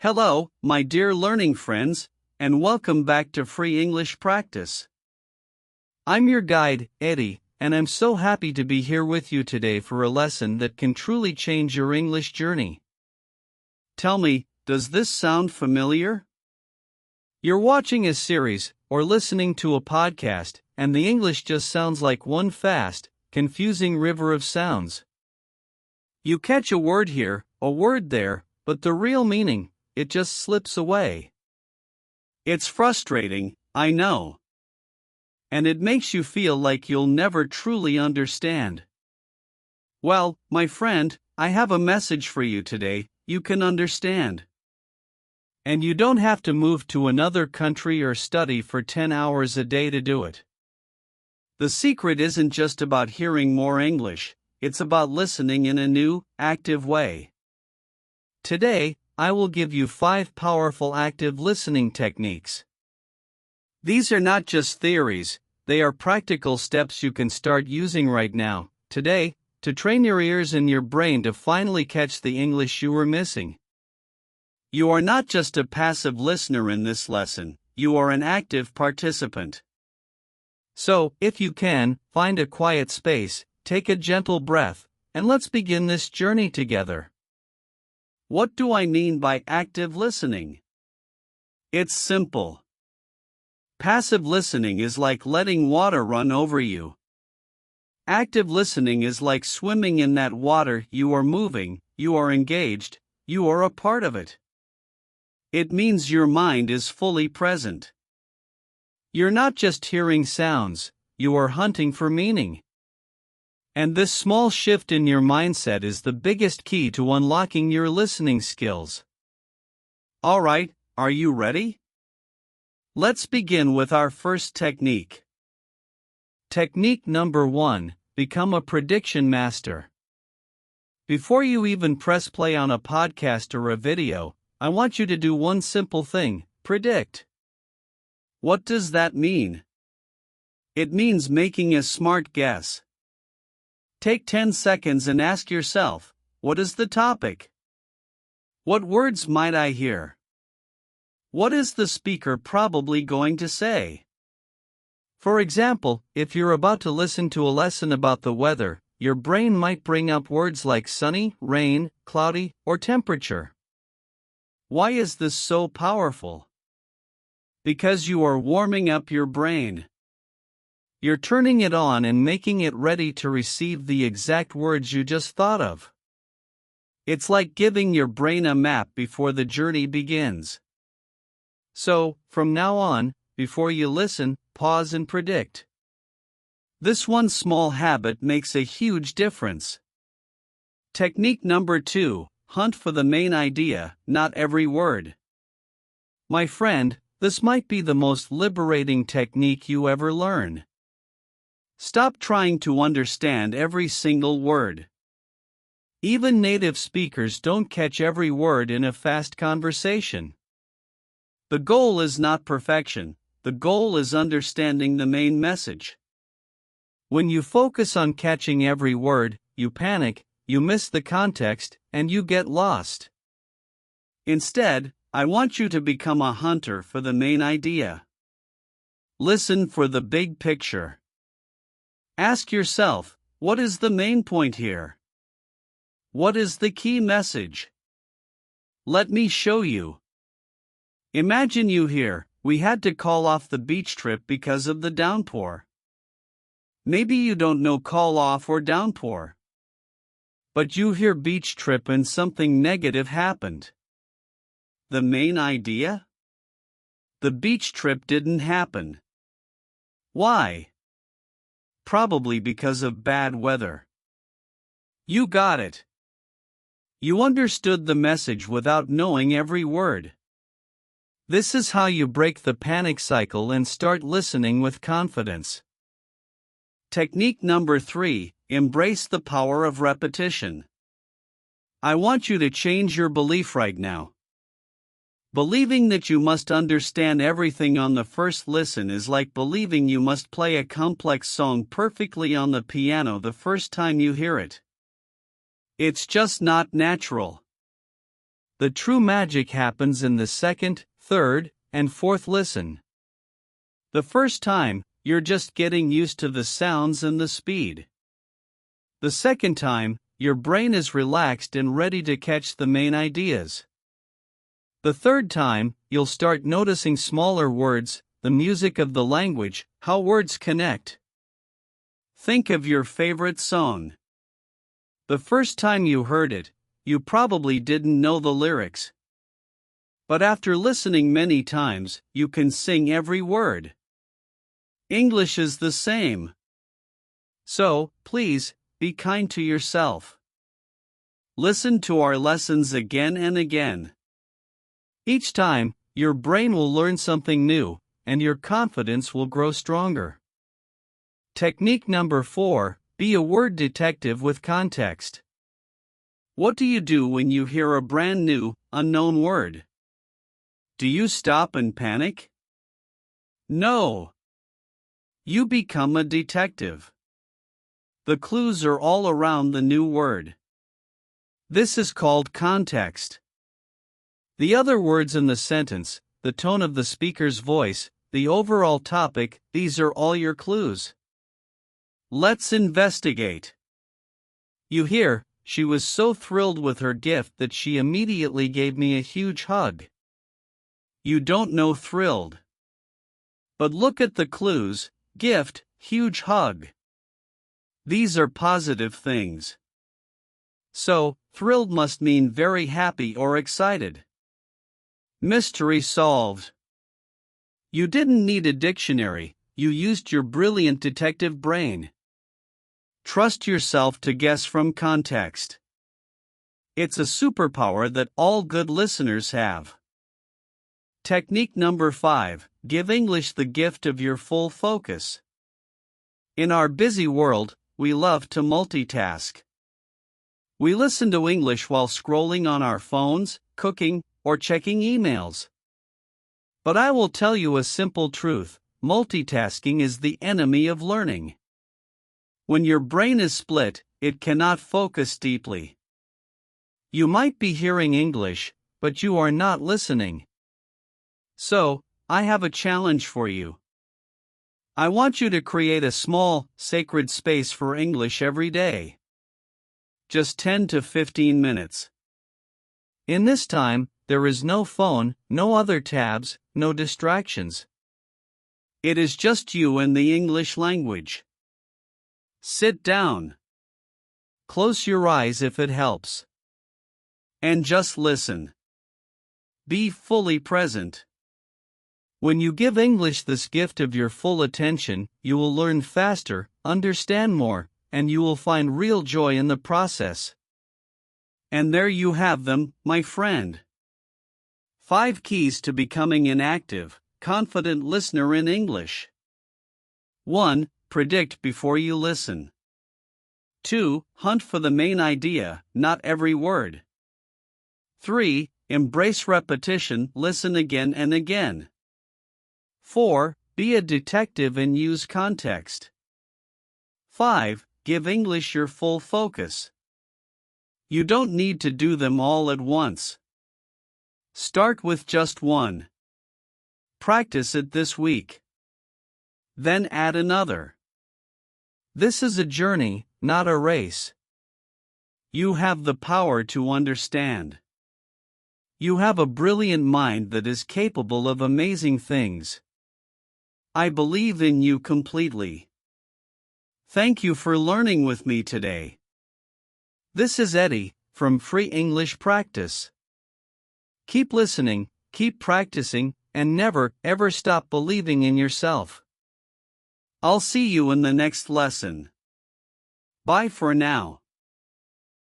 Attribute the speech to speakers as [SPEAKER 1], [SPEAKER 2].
[SPEAKER 1] Hello, my dear learning friends, and welcome back to Free English Practice. I'm your guide, Eddie, and I'm so happy to be here with you today for a lesson that can truly change your English journey. Tell me, does this sound familiar? You're watching a series or listening to a podcast, and the English just sounds like one fast, confusing river of sounds. You catch a word here, a word there, but the real meaning, it just slips away. It's frustrating, I know. And it makes you feel like you'll never truly understand. Well, my friend, I have a message for you today. You can understand. And you don't have to move to another country or study for 10 hours a day to do it. The secret isn't just about hearing more English, it's about listening in a new, active way. Today, I will give you 5 powerful active listening techniques. These are not just theories, they are practical steps you can start using right now, today, to train your ears and your brain to finally catch the English you were missing. You are not just a passive listener in this lesson, you are an active participant. So, if you can, find a quiet space, take a gentle breath, and let's begin this journey together. What do I mean by active listening? It's simple. Passive listening is like letting water run over you. Active listening is like swimming in that water. You are moving, you are engaged, you are a part of it. It means your mind is fully present. You're not just hearing sounds, you are hunting for meaning. And this small shift in your mindset is the biggest key to unlocking your listening skills. Alright, are you ready? Let's begin with our first technique. Technique number 1, become a prediction master. Before you even press play on a podcast or a video, I want you to do one simple thing, predict. What does that mean? It means making a smart guess. Take 10 seconds and ask yourself, what is the topic? What words might I hear? What is the speaker probably going to say? For example, if you're about to listen to a lesson about the weather, your brain might bring up words like sunny, rain, cloudy, or temperature. Why is this so powerful? Because you are warming up your brain. You're turning it on and making it ready to receive the exact words you just thought of. It's like giving your brain a map before the journey begins. So, from now on, before you listen, pause and predict. This one small habit makes a huge difference. Technique number 2, hunt for the main idea, not every word. My friend, this might be the most liberating technique you ever learn. Stop trying to understand every single word. Even native speakers don't catch every word in a fast conversation. The goal is not perfection, the goal is understanding the main message. When you focus on catching every word, you panic, you miss the context, and you get lost. Instead, I want you to become a hunter for the main idea. Listen for the big picture. Ask yourself, what is the main point here? What is the key message? Let me show you. Imagine you here, we had to call off the beach trip because of the downpour. Maybe you don't know call off or downpour. But you hear beach trip and something negative happened. The main idea? The beach trip didn't happen. Why? Probably because of bad weather. You got it. You understood the message without knowing every word. This is how you break the panic cycle and start listening with confidence. Technique number 3, embrace the power of repetition. I want you to change your belief right now. Believing that you must understand everything on the first listen is like believing you must play a complex song perfectly on the piano the first time you hear it. It's just not natural. The true magic happens in the second, third, and fourth listen. The first time, you're just getting used to the sounds and the speed. The second time, your brain is relaxed and ready to catch the main ideas. The third time, you'll start noticing smaller words, the music of the language, how words connect. Think of your favorite song. The first time you heard it, you probably didn't know the lyrics. But after listening many times, you can sing every word. English is the same. So, please, be kind to yourself. Listen to our lessons again and again. Each time, your brain will learn something new, and your confidence will grow stronger. Technique number 4, be a word detective with context. What do you do when you hear a brand new, unknown word? Do you stop and panic? No. You become a detective. The clues are all around the new word. This is called context. The other words in the sentence, the tone of the speaker's voice, the overall topic, these are all your clues. Let's investigate. You hear, she was so thrilled with her gift that she immediately gave me a huge hug. You don't know thrilled. But look at the clues, gift, huge hug. These are positive things. So, thrilled must mean very happy or excited. Mystery solved. You didn't need a dictionary, you used your brilliant detective brain. Trust yourself to guess from context. It's a superpower that all good listeners have. Technique number 5, give English the gift of your full focus. In our busy world, we love to multitask. We listen to English while scrolling on our phones, cooking, or checking emails. But I will tell you a simple truth, multitasking is the enemy of learning. When your brain is split, it cannot focus deeply. You might be hearing English, but you are not listening. So, I have a challenge for you. I want you to create a small, sacred space for English every day. Just 10 to 15 minutes. In this time, there is no phone, no other tabs, no distractions. It is just you and the English language. Sit down. Close your eyes if it helps. And just listen. Be fully present. When you give English this gift of your full attention, you will learn faster, understand more, and you will find real joy in the process. And there you have them, my friend. 5 keys to becoming an active, confident listener in English. 1. Predict before you listen. 2. Hunt for the main idea, not every word. 3. Embrace repetition, listen again and again. 4. Be a detective and use context. 5. Give English your full focus. You don't need to do them all at once. Start with just one. Practice it this week. Then add another. This is a journey, not a race. You have the power to understand. You have a brilliant mind that is capable of amazing things. I believe in you completely. Thank you for learning with me today. This is Eddie, from Free English Practice. Keep listening, keep practicing, and never, ever stop believing in yourself. I'll see you in the next lesson. Bye for now.